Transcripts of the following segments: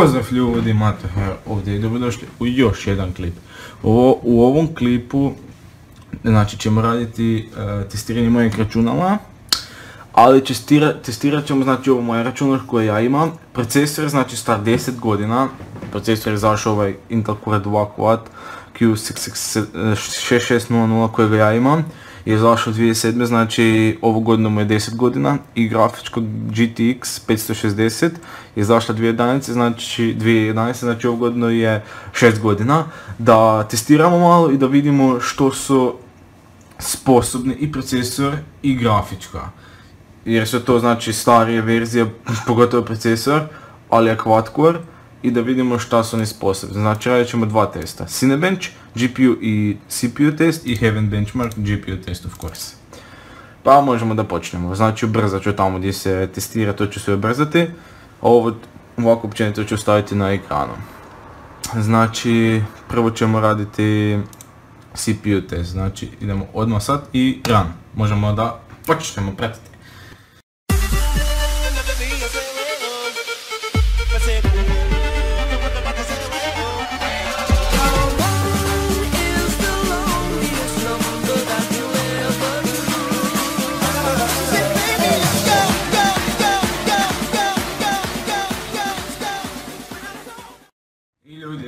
Pozdrav ljudi, Mato ovdje i dobrodošli u još jedan klip. U ovom klipu znači, ćemo raditi testiranje mojeg računala, ali testirat ćemo znači, ovo moje računalo koje ja imam. Procesor je znači, star 10 godina, procesor je izašao ovaj Intel Core 2 Quad Q6600 kojega ja imam. Je izašao 2007. znači ovu godinu mu je 10 godina i grafičko GTX 560 je izašla 2011. Znači ovu godinu je 6 godina. Da testiramo malo i da vidimo što su sposobni i procesor i grafička. Jer su to znači starije verzije, pogotovo procesor, ali je quad core. I da vidimo šta su oni sposobni. Znači radit ćemo dva testa. Cinebench, GPU i CPU test i Heaven Benchmark, GPU test of course. Pa možemo da počnemo. Znači ubrzat ću tamo gdje se testira, to ću sve ubrzati. Ovo ovako općenito ću staviti na ekranu. Znači prvo ćemo raditi CPU test. Znači idemo odmah sad i run. Možemo da počnemo pratiti.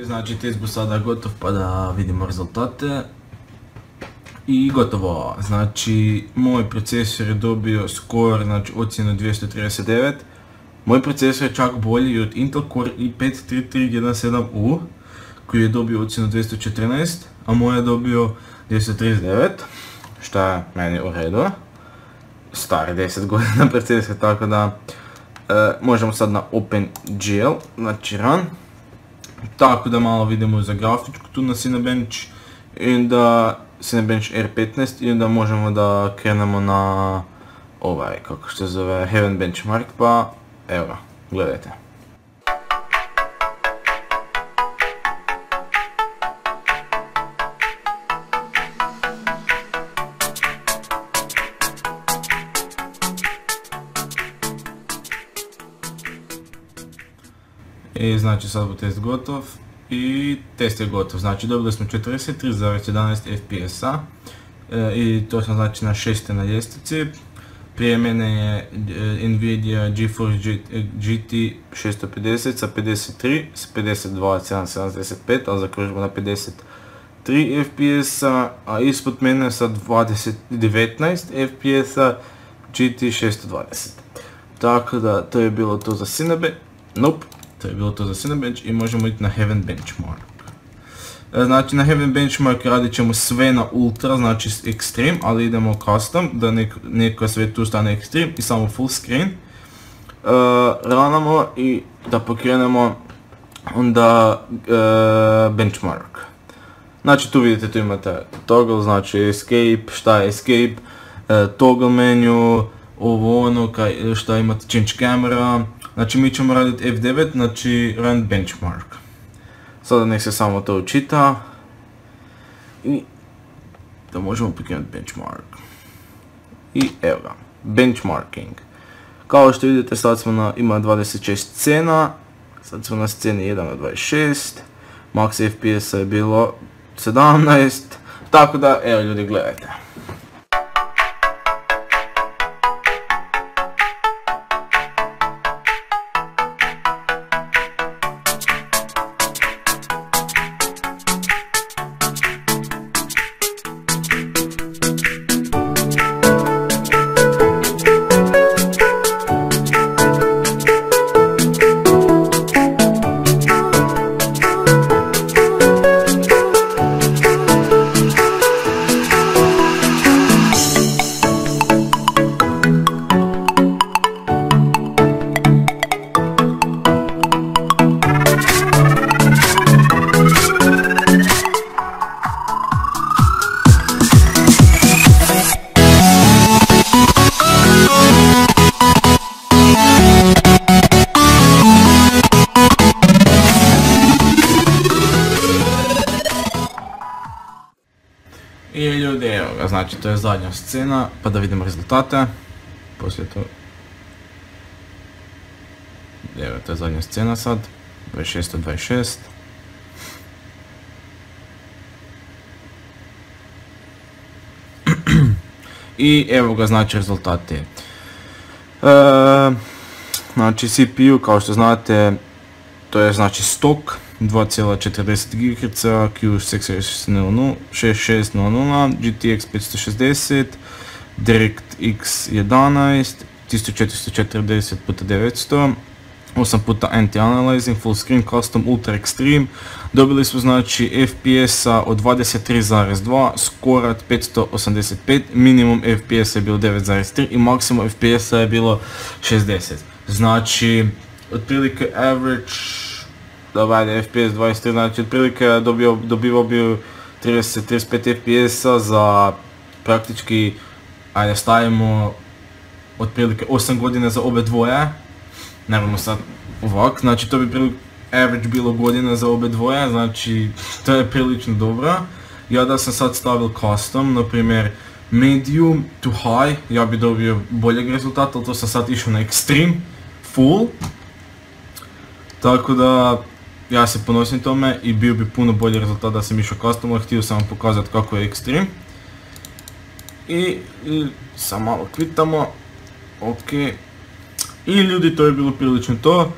Znači test bu sada gotov pa da vidimo rezultate. I gotovo. Znači moj procesor je dobio score, znači ocjenu 239. Moj procesor je čak bolji od Intel Core i5-3317U koji je dobio ocjenu 214, a moj je dobio 239, što je meni u redu. Stari 10 godina procesor, tako da možemo sad na OpenGL, znači run. Tako da malo vidimo za grafičku tu na Cinebench i onda Cinebench R15 i onda možemo da krenemo na ovaj, kako se zove, Heaven Benchmark, pa evo ga, gledajte. I znači sad bu test gotov i test je gotov, znači dobili smo 43,11 FPS-a i to sam znači na 6. na ljestvici. Prije mene je Nvidia GeForce GT 650 sa 53, s 52,775, ali zaokružimo na 53 FPS-a, a ispod mene sa 19 FPS-a GT 620. Tako da to je bilo to za Cinebench, nope. To je bilo to za Cinebench i možemo ići na Heaven Benchmark. Znači na Heaven Benchmark radit ćemo sve na Ultra, znači Extreme, ali idemo custom, da neko sve tu stane Extreme i samo full screen. Ranamo i da pokrenemo onda Benchmark. Znači tu vidite, tu imate toggle, znači escape, šta je escape, toggle menu, ovo ono, šta imate change camera. Znači mi ćemo raditi F9, znači run benchmark. Sada nek se samo to učita. I da možemo pokrenuti benchmark. I evo ga, benchmarking. Kao što vidite sad smo ima 26 scena. Sad smo na sceni 1 na 26. Max FPS je bilo 17. Tako da, evo ljudi, gledajte. I ljudi, evo ga, znači to je zadnja scena, pa da vidimo rezultate. Poslije to... Evo, to je zadnja scena sad. 2626. I evo ga, znači rezultati. Znači CPU, kao što znate, to je znači stok 2,40 GHz, Q6600, GTX 560, DirectX 11, 1440x900, 8 puta anti-analyzing, full screen, custom, ultra extreme. Dobili smo znači FPS-a od 23,2, skorat 585, minimum FPS-a je bilo 9,3 i maksimum FPS-a je bilo 60. Znači, otprilike average, da FPS 23, znači otprilike dobivao bi 30-35 FPS-a za praktički, ajde stavimo, otprilike 8 godina za obe dvoje. Naravno sad ovak, znači to bi average bilo godina za obe dvoje, znači to je prilično dobro. Ja da sam sad stavil custom, na primjer medium to high, ja bi dobio boljeg rezultata, ali to sam sad išao na extreme, full. Tako da ja se ponosim tome i bio bi puno bolji rezultat da sam išao custom, ali htio sam vam pokazati kako je extreme. I sam malo kvitamo, ok. I ljudi, to je bilo prilično to.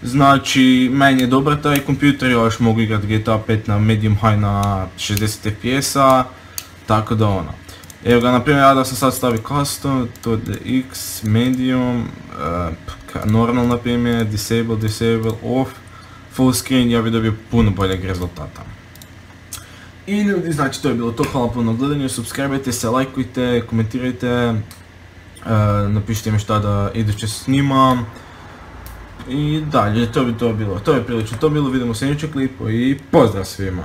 Znači, meni je dobar taj kompjuter, ja još mogu igrati GTA 5 na medium high na 60 FPS-a, tako da ono. Evo ga, naprimjer, ja da sam sad stavio custom, to je X, medium, normal naprimjer, disable, off, full screen, ja bi dobio puno boljeg rezultata. I ljudi, znači to je bilo to, hvala puno na gledanju, subscribe-ajte se, lajkujte, komentirajte. Napišite mi šta da iduće snimam. I dalje, to bi to bilo. To je prilično to bilo, vidimo se u sljedećem klipu i pozdrav svima!